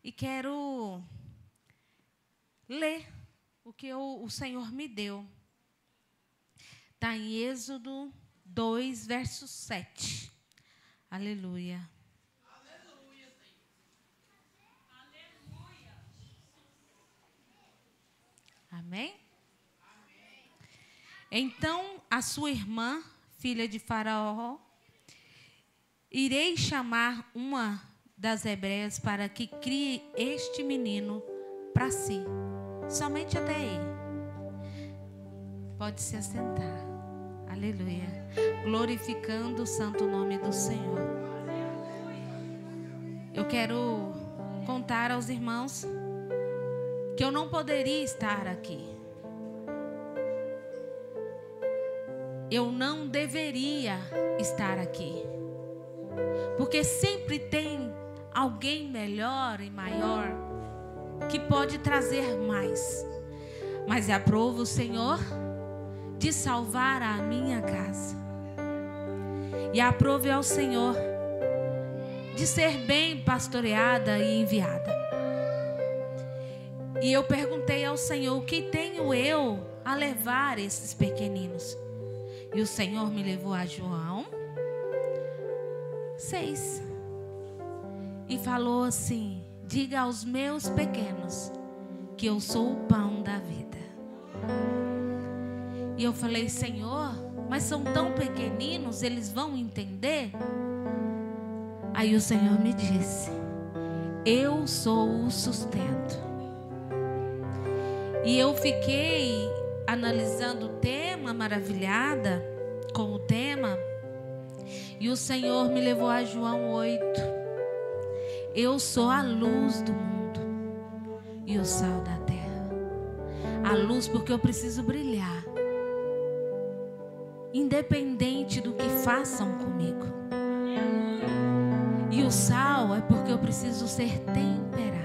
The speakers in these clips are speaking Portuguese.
e quero ler o que o Senhor me deu. Está em Êxodo 2, verso 7. Aleluia. Aleluia, Senhor. Aleluia. Amém? Amém? Então, a sua irmã, filha de Faraó, irei chamar uma das hebreias para que crie este menino para si. Somente até aí. Pode se assentar. Aleluia. Glorificando o santo nome do Senhor. Eu quero contar aos irmãos que eu não poderia estar aqui. Eu não deveria estar aqui. Porque sempre tem alguém melhor e maior que pode trazer mais. Mas aprova o Senhor de salvar a minha casa. E aprove ao Senhor de ser bem pastoreada e enviada. E eu perguntei ao Senhor: o que tenho eu a levar esses pequeninos? E o Senhor me levou a João 6 e falou assim: diga aos meus pequenos que eu sou o pão da vida. E eu falei: Senhor, mas são tão pequeninos, eles vão entender? Aí o Senhor me disse: eu sou o sustento. E eu fiquei analisando o tema, maravilhada com o tema. E o Senhor me levou a João 8. Eu sou a luz do mundo e o sal da terra. A luz porque eu preciso brilhar, independente do que façam comigo. E o sal é porque eu preciso ser temperado.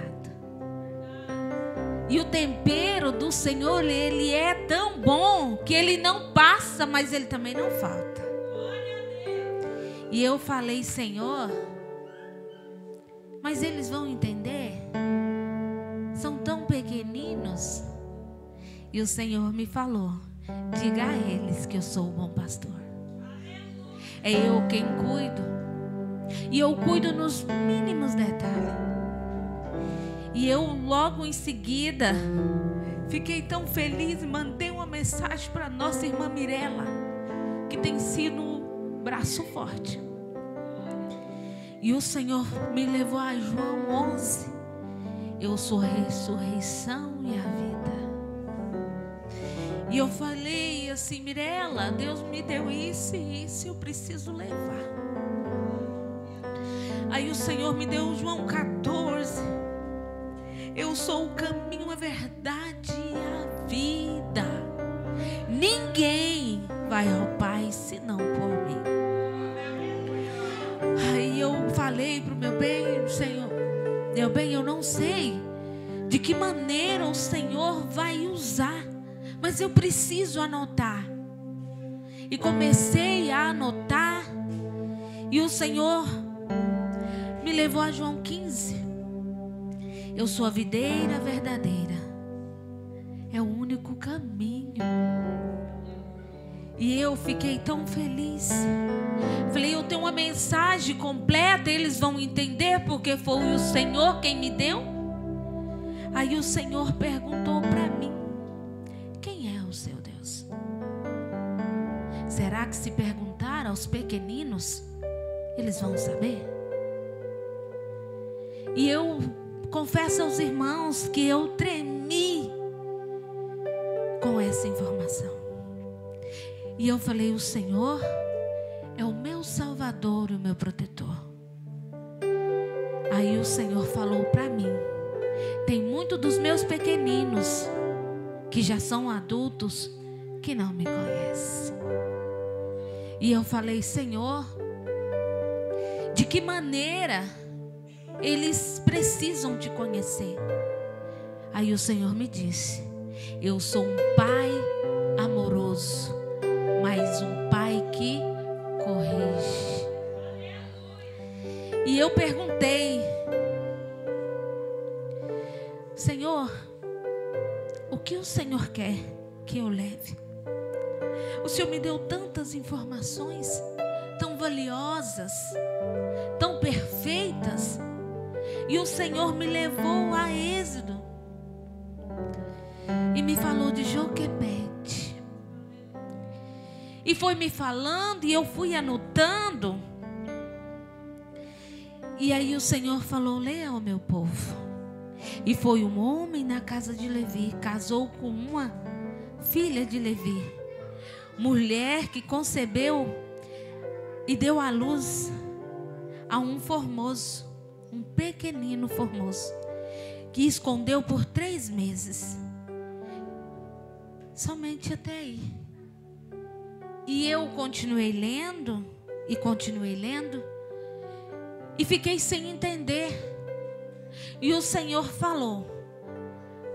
E o tempero do Senhor, ele é tão bom que ele não passa, mas ele também não falta. E eu falei: Senhor, mas eles vão entender? São tão pequeninos. E o Senhor me falou: diga a eles que eu sou o bom pastor. É eu quem cuido. E eu cuido nos mínimos detalhes. E eu logo em seguida fiquei tão feliz e mandei uma mensagem para nossa irmã Mirela, que tem sido um braço forte. E o Senhor me levou a João 11. Eu sou a ressurreição e a vida. E eu falei assim: Mirela, Deus me deu isso e isso, eu preciso levar. Aí o Senhor me deu João 14. Eu sou o caminho, a verdade e a vida. Ninguém vai ao Pai senão por mim. Aí eu falei para o meu bem: Senhor, meu bem, eu não sei de que maneira o Senhor vai usar, mas eu preciso anotar. E comecei a anotar. E o Senhor me levou a João 15. Eu sou a videira verdadeira. É o único caminho. E eu fiquei tão feliz. Falei: eu tenho uma mensagem completa, eles vão entender porque foi o Senhor quem me deu. Aí o Senhor perguntou para mim: quem é o seu Deus? Será que se perguntar aos pequeninos, eles vão saber? E eu confesso aos irmãos que eu tremi com essa informação. E eu falei: o Senhor é o meu Salvador e o meu protetor. Aí o Senhor falou para mim: tem muito dos meus pequeninos que já são adultos que não me conhecem. E eu falei: Senhor, de que maneira eles precisam te conhecer? Aí o Senhor me disse: eu sou um pai amoroso, mas um pai que corrige. E eu perguntei: Senhor, o que o Senhor quer que eu leve? O Senhor me deu tantas informações tão valiosas, tão perfeitas, e o Senhor me levou a Êxodo e me falou de Joquebede, e foi me falando e eu fui anotando. E aí o Senhor falou: leia ao meu povo. E foi um homem na casa de Levi, casou com uma filha de Levi, mulher que concebeu e deu à luz a um formoso, um pequenino formoso, que escondeu por 3 meses. Somente até aí. E eu continuei lendo, e fiquei sem entender. E o Senhor falou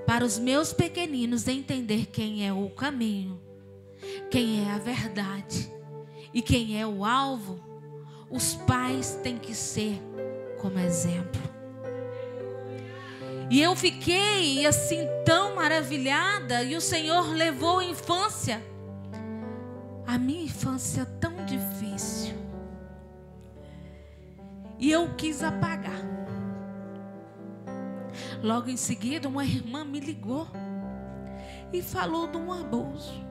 para os meus pequeninos entender quem é o caminho, quem é a verdade e quem é o alvo. Os pais têm que ser como exemplo. E eu fiquei assim tão maravilhada. E o Senhor levou a infância, a minha infância tão difícil, e eu quis apagar. Logo em seguida, uma irmã me ligou e falou de um abuso.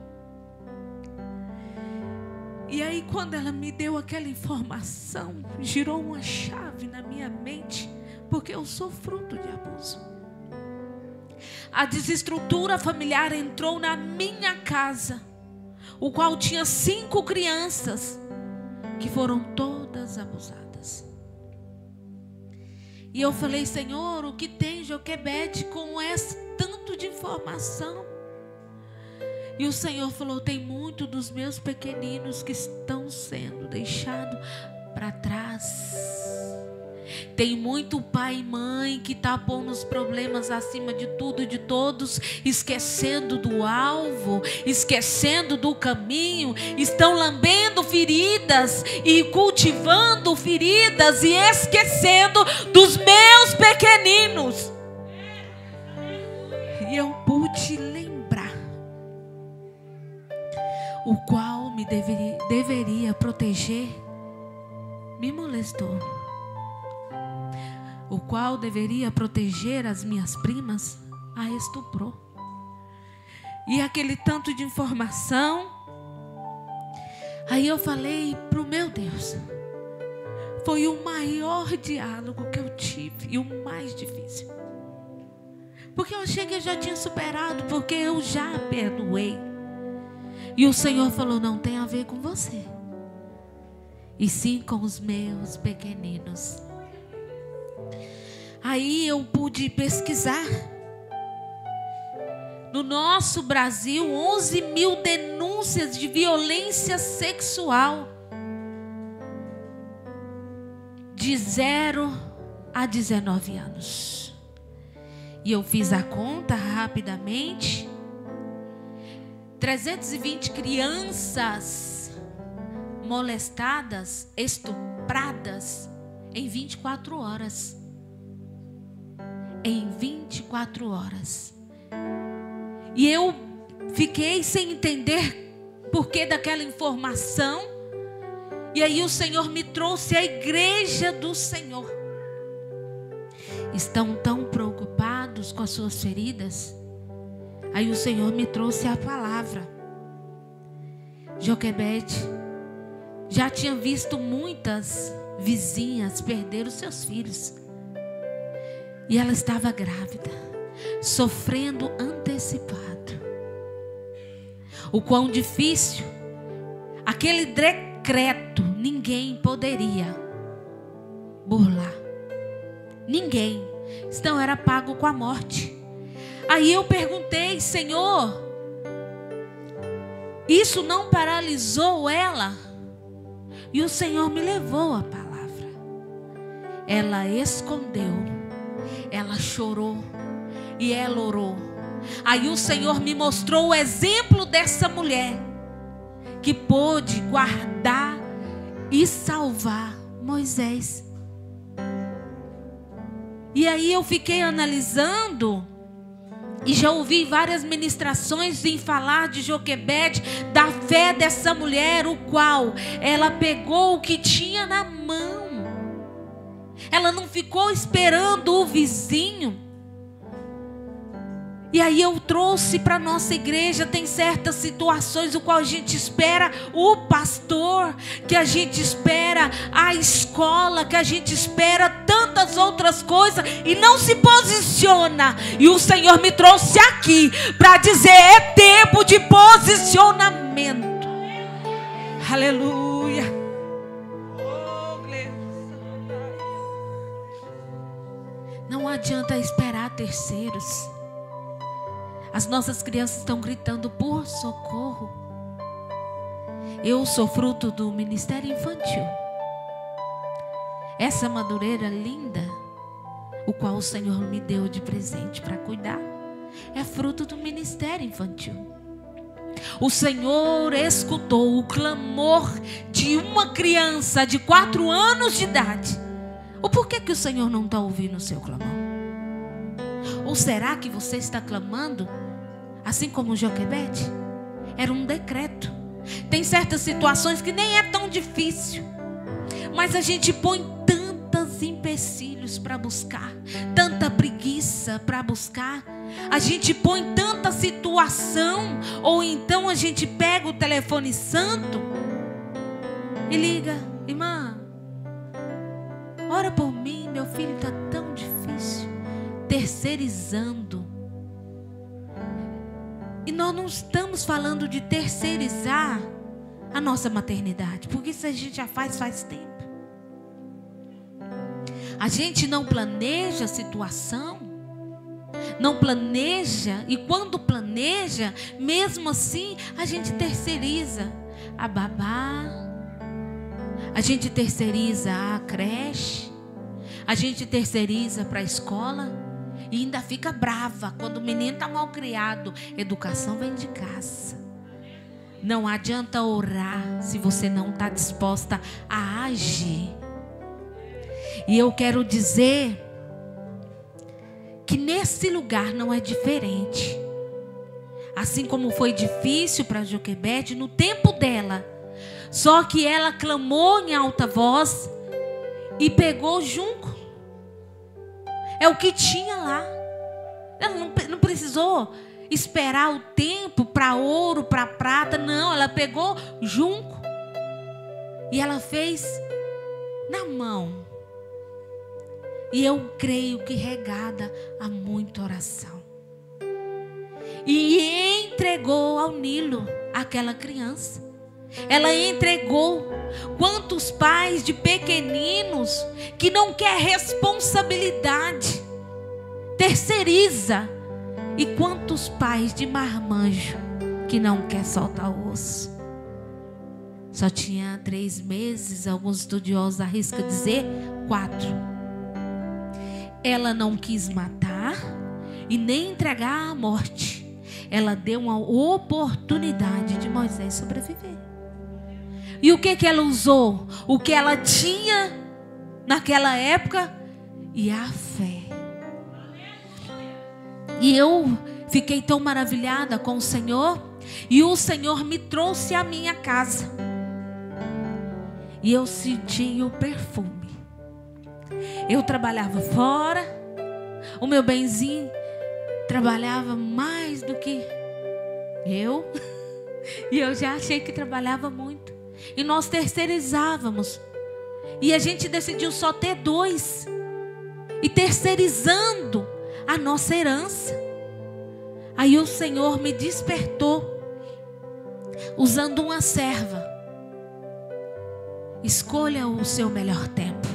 E aí, quando ela me deu aquela informação, girou uma chave na minha mente, porque eu sou fruto de abuso. A desestrutura familiar entrou na minha casa, o qual tinha 5 crianças que foram todas abusadas. E eu falei: Senhor, o que tem Joquebede com esse tanto de informação? E o Senhor falou: tem muito dos meus pequeninos que estão sendo deixados para trás. Tem muito pai e mãe que está pondo os problemas acima de tudo e de todos, esquecendo do alvo, esquecendo do caminho, estão lambendo feridas e cultivando feridas e esquecendo dos meus pequeninos. E eu pude lembrar o qual me deveria proteger, me molestou. O qual deveria proteger as minhas primas, a estuprou. E aquele tanto de informação. Aí eu falei para o meu Deus. Foi o maior diálogo que eu tive e o mais difícil. Porque eu achei que eu já tinha superado, porque eu já perdoei. E o Senhor falou: não tem a ver com você, e sim com os meus pequeninos. Aí eu pude pesquisar. No nosso Brasil, 11 mil denúncias de violência sexual, de 0 a 19 anos. E eu fiz a conta rapidamente. 320 crianças molestadas, estupradas em 24 horas. Em 24 horas. E eu fiquei sem entender por que daquela informação. E aí o Senhor me trouxe a igreja do Senhor. Estão tão preocupados com as suas feridas? Aí o Senhor me trouxe a palavra. Joquebede já tinha visto muitas vizinhas perder os seus filhos. E ela estava grávida, sofrendo antecipado. O quão difícil. Aquele decreto ninguém poderia burlar. Ninguém. Senão era pago com a morte. Aí eu perguntei: Senhor, isso não paralisou ela? E o Senhor me levou a palavra. Ela escondeu. Ela chorou e ela orou. Aí o Senhor me mostrou o exemplo dessa mulher que pôde guardar e salvar Moisés. E aí eu fiquei analisando E já ouvi várias ministrações em falar de Joquebede, da fé dessa mulher, o qual ela pegou o que tinha na mão. Ela não ficou esperando o vizinho. E aí eu trouxe para a nossa igreja, tem certas situações o qual a gente espera o pastor, que a gente espera a escola, que a gente espera tantas outras coisas e não se posiciona. E o Senhor me trouxe aqui para dizer, é tempo de posicionamento. Aleluia. Não adianta esperar terceiros. As nossas crianças estão gritando por socorro. Eu sou fruto do ministério infantil. Essa madureira linda, o qual o Senhor me deu de presente para cuidar, é fruto do ministério infantil. O Senhor escutou o clamor de uma criança de 4 anos de idade. O porquê que o Senhor não está ouvindo o seu clamor? Ou será que você está clamando assim como Joquebede? Era um decreto. Tem certas situações que nem é tão difícil, mas a gente põe tantos empecilhos para buscar, tanta preguiça para buscar. A gente põe tanta situação, ou então a gente pega o telefone santo e liga: irmã, ora por mim, meu filho está tão difícil. Terceirizando. E nós não estamos falando de terceirizar a nossa maternidade, porque isso a gente já faz tempo. A gente não planeja a situação, não planeja, e quando planeja, mesmo assim, a gente terceiriza a babá, a gente terceiriza a creche, a gente terceiriza para a escola. E ainda fica brava quando o menino está mal criado. Educação vem de casa. Não adianta orar se você não está disposta a agir. E eu quero dizer que nesse lugar não é diferente. Assim como foi difícil para Joquebede no tempo dela. Só que ela clamou em alta voz e pegou junco. É o que tinha lá. Ela não precisou esperar o tempo para ouro, para prata. Não, ela pegou junco. E ela fez na mão. E eu creio que regada a muita oração. E entregou ao Nilo aquela criança. Ela entregou. Quantos pais de pequeninos que não quer responsabilidade, terceiriza. E quantos pais de marmanjo que não quer soltar o osso. Só tinha 3 meses, alguns estudiosos arriscam dizer 4. Ela não quis matar e nem entregar à morte. Ela deu uma oportunidade de Moisés sobreviver. E o que ela usou? O que ela tinha naquela época? E a fé. E eu fiquei tão maravilhada com o Senhor. E o Senhor me trouxe à minha casa. E eu senti o perfume. Eu trabalhava fora. O meu benzinho trabalhava mais do que eu. E eu já achei que trabalhava muito. E nós terceirizávamos. E a gente decidiu só ter 2. E terceirizando a nossa herança. Aí o Senhor me despertou. Usando uma serva. Escolha o seu melhor tempo.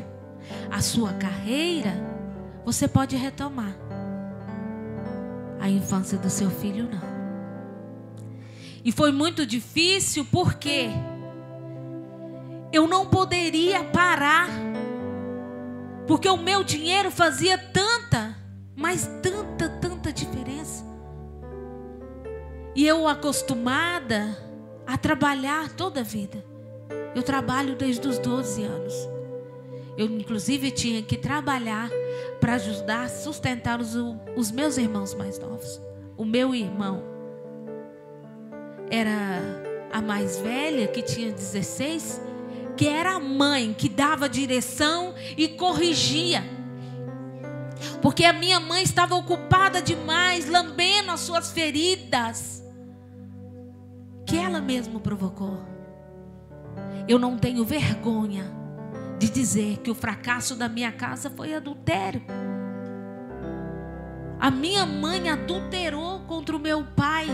A sua carreira, você pode retomar. A infância do seu filho, não. E foi muito difícil porque eu não poderia parar. Porque o meu dinheiro fazia tanta diferença. E eu acostumada a trabalhar toda a vida. Eu trabalho desde os 12 anos. Eu inclusive tinha que trabalhar para ajudar a sustentar os meus irmãos mais novos. o meu irmão era a mais velha, que tinha 16, que era a mãe que dava direção e corrigia. Porque a minha mãe estava ocupada demais, lambendo as suas feridas, que ela mesma provocou. Eu não tenho vergonha de dizer que o fracasso da minha casa foi adultério. A minha mãe adulterou contra o meu pai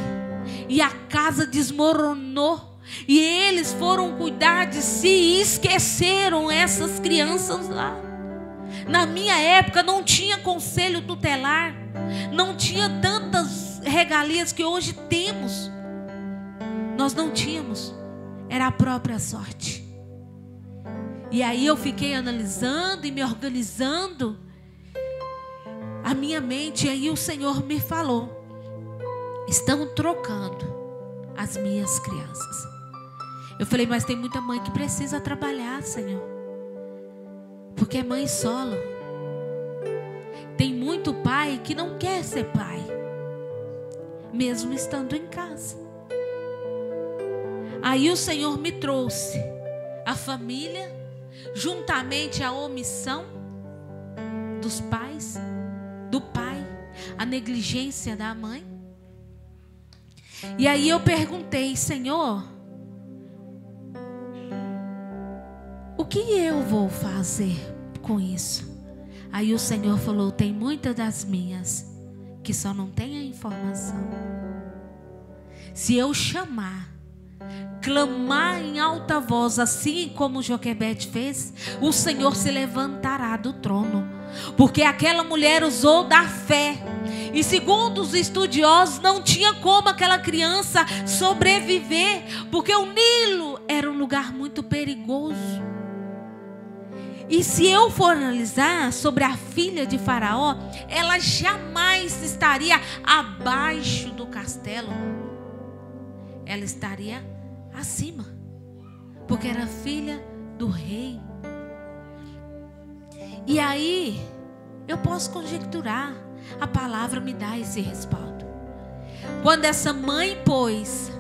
e a casa desmoronou. E eles foram cuidar de si e esqueceram essas crianças lá. Na minha época não tinha conselho tutelar, não tinha tantas regalias que hoje temos. Nós não tínhamos, era a própria sorte. E aí eu fiquei analisando e me organizando a minha mente, e aí o Senhor me falou: estão trocando as minhas crianças. Eu falei: mas tem muita mãe que precisa trabalhar, Senhor, porque é mãe solo. Tem muito pai que não quer ser pai, mesmo estando em casa. Aí o Senhor me trouxe a família, juntamente a omissão dos pais, do pai, a negligência da mãe. E aí eu perguntei: Senhor, o que eu vou fazer com isso? Aí o Senhor falou: tem muitas das minhas que só não tem a informação. Se eu chamar, clamar em alta voz, assim como Joquebede fez, o Senhor se levantará do trono. Porque aquela mulher usou da fé. E segundo os estudiosos, não tinha como aquela criança sobreviver, porque o Nilo era um lugar muito perigoso. E se eu for analisar sobre a filha de Faraó, ela jamais estaria abaixo do castelo. Ela estaria acima, porque era filha do rei. E aí eu posso conjecturar, a palavra me dá esse respaldo. Quando essa mãe pôs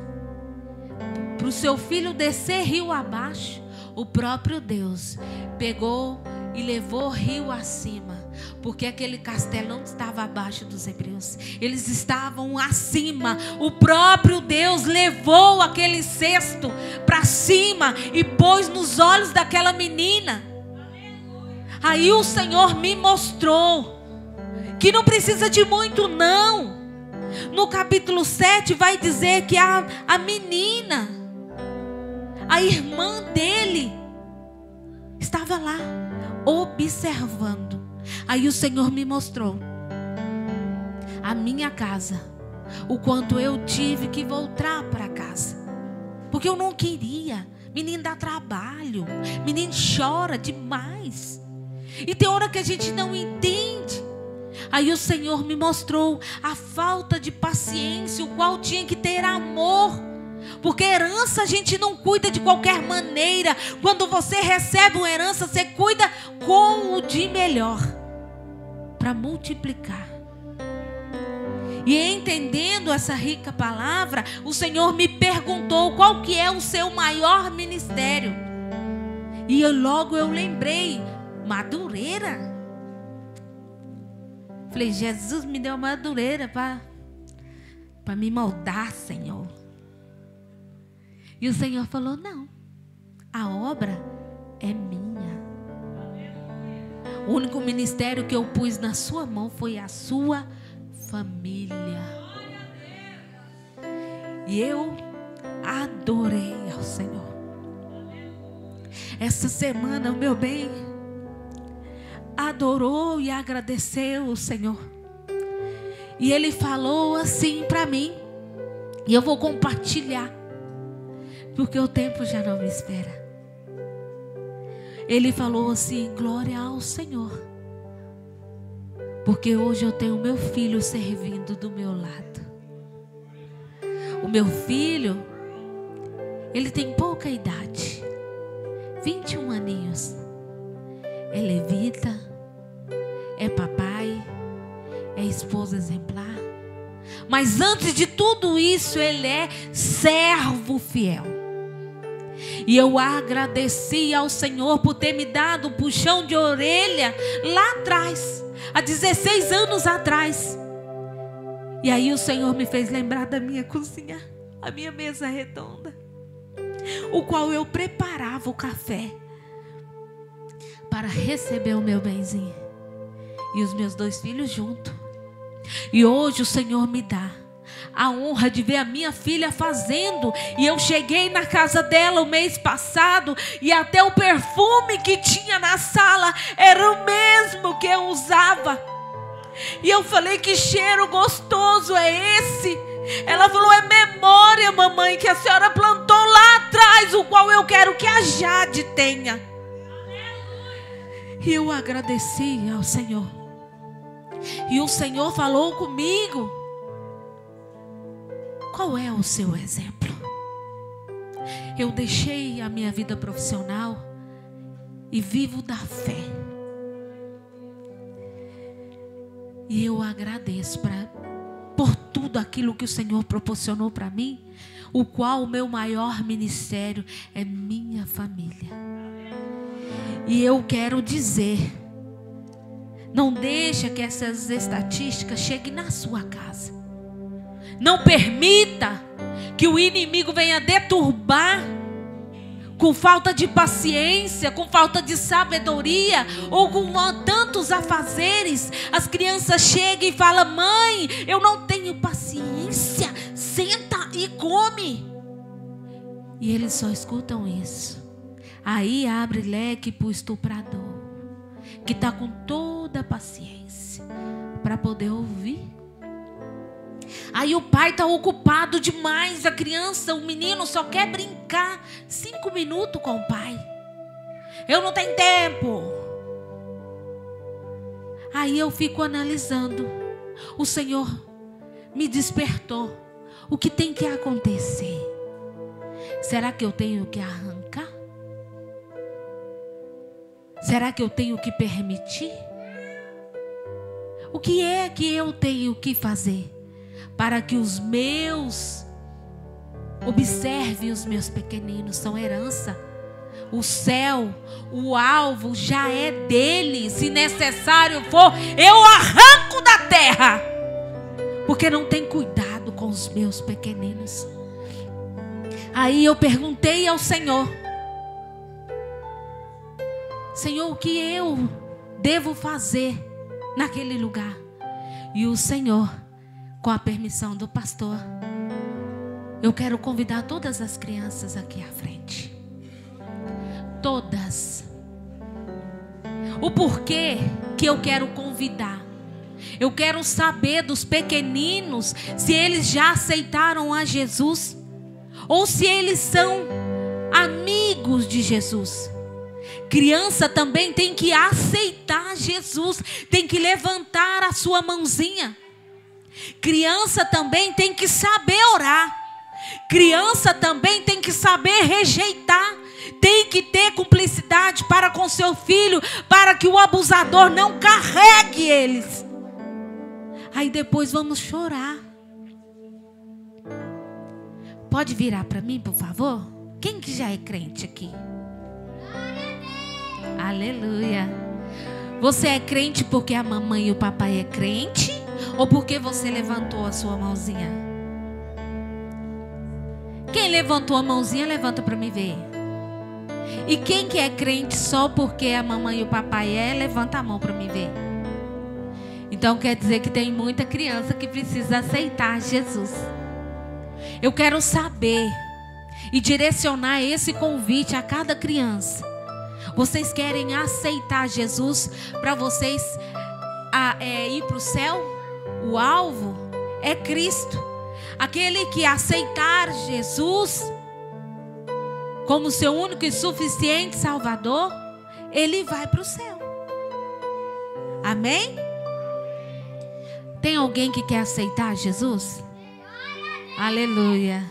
para o seu filho descer rio abaixo, o próprio Deus pegou e levou rio acima, porque aquele castelo não estava abaixo dos hebreus, eles estavam acima. O próprio Deus levou aquele cesto para cima e pôs nos olhos daquela menina. Aí o Senhor me mostrou que não precisa de muito não. No capítulo 7 vai dizer que a menina, a irmã dele, estava lá observando. Aí o Senhor me mostrou a minha casa, o quanto eu tive que voltar para casa, porque eu não queria. Menino dá trabalho, menino chora demais, e tem hora que a gente não entende. Aí o Senhor me mostrou a falta de paciência, o qual tinha que ter amor. Porque herança a gente não cuida de qualquer maneira. Quando você recebe uma herança, você cuida com o de melhor, para multiplicar. E entendendo essa rica palavra, o Senhor me perguntou: qual que é o seu maior ministério? E logo eu lembrei: Madureira. Falei: Jesus me deu Madureira para me moldar, Senhor. E o Senhor falou: não, a obra é minha. O único ministério que eu pus na sua mão foi a sua família. E eu adorei ao Senhor. Essa semana o meu bem adorou e agradeceu o Senhor. E ele falou assim para mim, e eu vou compartilhar, porque o tempo já não me espera. Ele falou assim: glória ao Senhor, porque hoje eu tenho meu filho servindo do meu lado. O meu filho, ele tem pouca idade, 21 aninhos. É levita, é papai, é esposa exemplar. Mas antes de tudo isso, ele é servo fiel. E eu agradeci ao Senhor por ter me dado um puxão de orelha lá atrás, há 16 anos atrás. E aí o Senhor me fez lembrar da minha cozinha, a minha mesa redonda, o qual eu preparava o café para receber o meu benzinho e os meus 2 filhos junto. E hoje o Senhor me dá a honra de ver a minha filha fazendo. E eu cheguei na casa dela o mês passado, e até o perfume que tinha na sala era o mesmo que eu usava. E eu falei: que cheiro gostoso é esse? Ela falou: é memória, mamãe, que a senhora plantou lá atrás, o qual eu quero que a Jade tenha. E eu agradeci ao Senhor. E o Senhor falou comigo: qual é o seu exemplo? Eu deixei a minha vida profissional e vivo da fé. E eu agradeço por tudo aquilo que o Senhor proporcionou para mim, o qual o meu maior ministério é minha família. E eu quero dizer: não deixa que essas estatísticas cheguem na sua casa. Não permita que o inimigo venha deturbar com falta de paciência, com falta de sabedoria, ou com tantos afazeres. As crianças chegam e falam: mãe, eu não tenho paciência, senta e come. E eles só escutam isso. Aí abre leque para o estuprador, que está com toda a paciência para poder ouvir. Aí o pai está ocupado demais, a criança, o menino só quer brincar 5 minutos com o pai. Eu não tenho tempo. Aí eu fico analisando. O Senhor me despertou. O que tem que acontecer? Será que eu tenho que arrancar? Será que eu tenho que permitir? O que é que eu tenho que fazer para que os meus observem os meus pequeninos? São herança. O céu, o alvo já é dele. Se necessário for, eu arranco da terra, porque não tem cuidado com os meus pequeninos. Aí eu perguntei ao Senhor: Senhor, o que eu devo fazer naquele lugar? E o Senhor, com a permissão do pastor, eu quero convidar todas as crianças aqui à frente. Todas. O porquê que eu quero convidar? Eu quero saber dos pequeninos se eles já aceitaram a Jesus, ou se eles são amigos de Jesus. Criança também tem que aceitar Jesus, tem que levantar a sua mãozinha. Criança também tem que saber orar. Criança também tem que saber rejeitar. Tem que ter cumplicidade para com seu filho, para que o abusador não carregue eles. Aí depois vamos chorar. Pode virar para mim, por favor? Quem que já é crente aqui? Aleluia. Você é crente porque a mamãe e o papai é crente, ou porque você levantou a sua mãozinha? Quem levantou a mãozinha, levanta para me ver. E quem que é crente só porque a mamãe e o papai levanta a mão para me ver. Então quer dizer que tem muita criança que precisa aceitar Jesus. Eu quero saber e direcionar esse convite a cada criança. Vocês querem aceitar Jesus para vocês ir para o céu? O alvo é Cristo. Aquele que aceitar Jesus como seu único e suficiente Salvador, ele vai para o céu. Amém? Tem alguém que quer aceitar Jesus? Aleluia.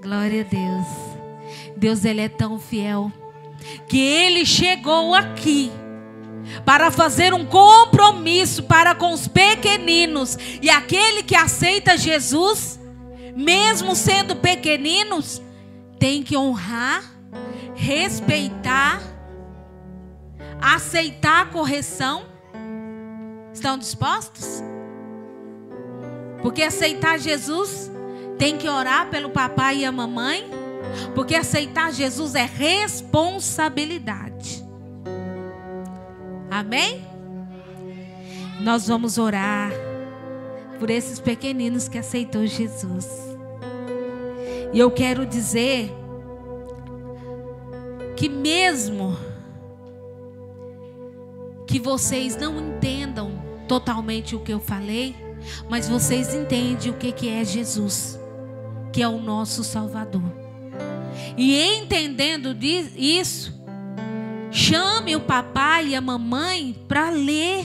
Glória a Deus. Deus, ele é tão fiel que ele chegou aqui para fazer um compromisso para com os pequeninos. E aquele que aceita Jesus, mesmo sendo pequeninos, tem que honrar, respeitar, aceitar a correção. Estão dispostos? Porque aceitar Jesus tem que orar pelo papai e a mamãe. Porque aceitar Jesus é responsabilidade. Amém? Nós vamos orar por esses pequeninos que aceitou Jesus. E eu quero dizer que mesmo que vocês não entendam totalmente o que eu falei, mas vocês entendem o que é Jesus, que é o nosso Salvador. E entendendo isso, chame o papai e a mamãe para ler.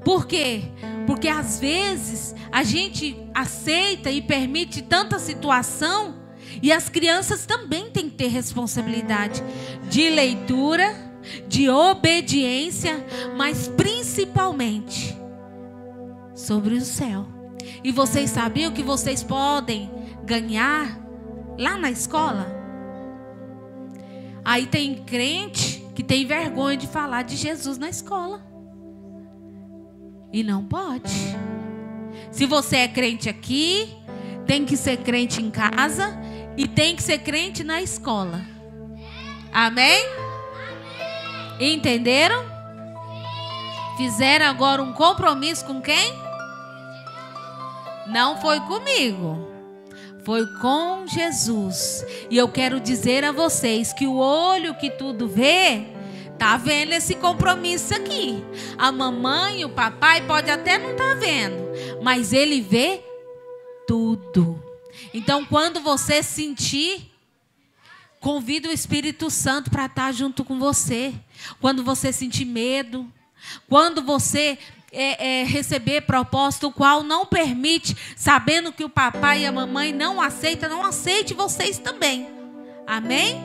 Por quê? Porque às vezes a gente aceita e permite tanta situação, e as crianças também têm que ter responsabilidade de leitura, de obediência, mas principalmente sobre o céu. E vocês sabiam que vocês podem ganhar lá na escola? Aí tem crente que tem vergonha de falar de Jesus na escola. E não pode. Se você é crente aqui, tem que ser crente em casa e tem que ser crente na escola. Amém? Entenderam? Fizeram agora um compromisso com quem? Não foi comigo. Foi com Jesus. E eu quero dizer a vocês que o olho que tudo vê, tá vendo esse compromisso aqui. A mamãe e o papai pode até não estar vendo, mas ele vê tudo. Então, quando você sentir, convida o Espírito Santo para estar junto com você. Quando você sentir medo, quando você receber proposta o qual não permite, sabendo que o papai e a mamãe não aceitam, não aceite vocês também. Amém?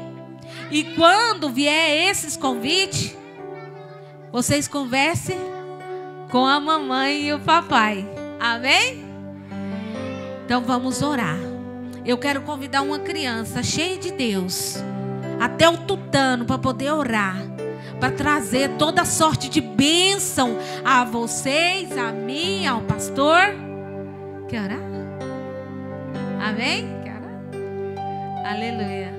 E quando vier esses convites, vocês conversem com a mamãe e o papai. Amém? Então vamos orar. Eu quero convidar uma criança cheia de Deus, até o tutano, para poder orar, para trazer toda sorte de bênção a vocês, a mim, ao pastor. Quer orar? Amém? Quer orar? Aleluia.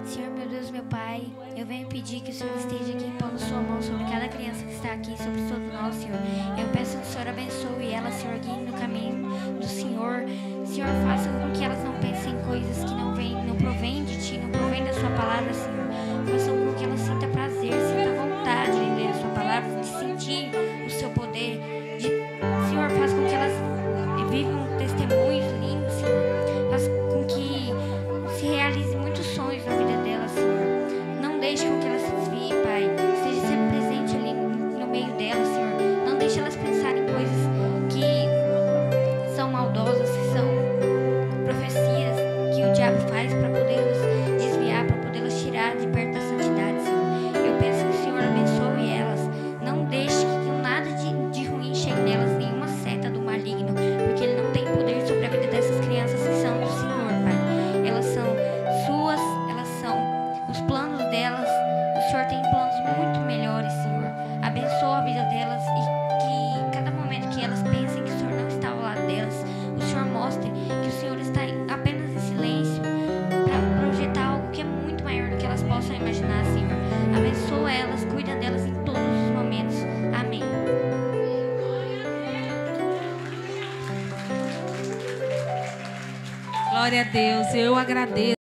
Senhor, meu Deus, meu Pai, eu venho pedir que o Senhor esteja aqui impondo sua mão sobre cada criança que está aqui, sobre todos nós, Senhor. Eu peço que o Senhor abençoe elas, Senhor, guie no caminho do Senhor. Senhor, faça com que elas não pensem em coisas que não provém de Ti, não provém da Sua palavra, Senhor. Faça com que elas sintam prazer, sintam vontade em ler a Sua palavra, de sentir o Seu poder. Senhor, faça com que elas vivam testemunhos lindos, Senhor. Faça com que se realize muitos sonhos na vida delas, Senhor. Não deixe com que elas se desviem, Pai. Esteja sempre presente ali no meio delas, Senhor. Não deixe elas pensarem em coisas que são maldosas, que são profecias que o diabo faz para podê-las desviar, para podê-las tirar de perto da santidade, Senhor. Eu peço que o Senhor abençoe elas. Não deixe que nada de ruim chegue nelas, nenhuma seta do maligno, porque ele não tem poder sobre a vida dessas crianças que são do Senhor, Pai. Elas são suas, elas são os planos delas. O Senhor tem planos muito melhores, Senhor. Abençoa a vida delas e que cada momento que elas pensem que o Senhor não está ao lado delas, o Senhor mostre que o Senhor está apenas em silêncio para projetar algo que é muito maior do que elas possam imaginar, Senhor. Abençoa elas, cuida delas em todos os momentos. Amém. Glória a Deus. Eu agradeço.